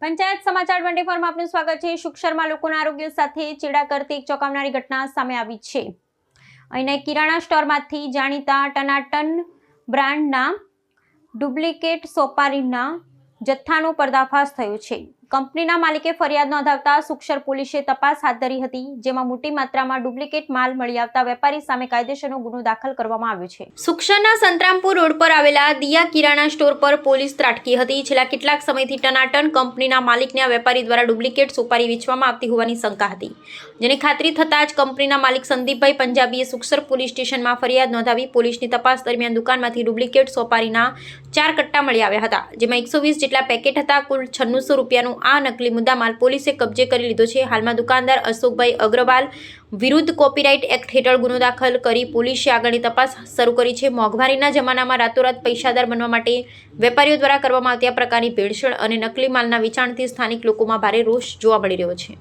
પંચાયત સમાચાર 24 માં આપનું સ્વાગત છે। સુક્ષરમાં લોકોના આરોગ્ય સાથે ચેડા કરતી એક ચોંકાવનારી ઘટના સામે આવી છે। અહીંના એક કિરાણા સ્ટોરમાંથી જાણીતા ટનાટન બ્રાન્ડના ડુપ્લિકેટ સોપારીના જથ્થાનો પર્દાફાશ થયો છે। કંપનીના માલિકે ફરિયાદ નોંધાવતા સુક્ષર પોલીસે તપાસ હાથ ધરી હતી, જેમાં મોટી માત્રામાં ડુપ્લિકેટ માલ મળી આવતા વેપારી સામે કાયદેસરનો ગુનો દાખલ કરવામાં આવ્યો છે। સુક્ષરના સંતરામપુર રોડ પર આવેલા દિયા કિરાણા સ્ટોર પર પોલીસ ત્રાટકી હતી। છેલ્લા કેટલાક સમયથી ટનાટન કંપનીના માલિકને આ વેપારી દ્વારા ડુપ્લિકેટ સોપારી વેચવામાં આવતી હોવાની શંકા હતી, જેની ખાતરી થતાં જ કંપનીના માલિક સંદીપભાઈ પંજાબીએ સુક્ષર પોલીસ સ્ટેશનમાં ફરિયાદ નોંધાવી પોલીસની તપાસ દરમિયાન દુકાનમાંથી ડુપ્લિકેટ સોપારીના 4 કટ્ટા મળી આવ્યા હતા, જેમાં 120 જેટલા પેકેટ હતા। કુલ 9600 રૂપિયાનું આ નકલી મુદ્દામાલ પોલીસે કબજે કરી લીધો છે। હાલમાં દુકાનદાર અશોકભાઈ અગ્રવાલ વિરુદ્ધ કોપીરાઇટ એક્ટ હેઠળ ગુનો દાખલ કરી પોલીસે આગળની તપાસ શરૂ કરી છે। મોંઘવારીના જમાનામાં રાતોરાત પૈસાદાર બનવા માટે વેપારીઓ દ્વારા કરવામાં આવતી આ પ્રકારની ભેળસેળ અને નકલી માલના વેચાણથી સ્થાનિક લોકોમાં ભારે રોષ જોવા મળી રહ્યો છે।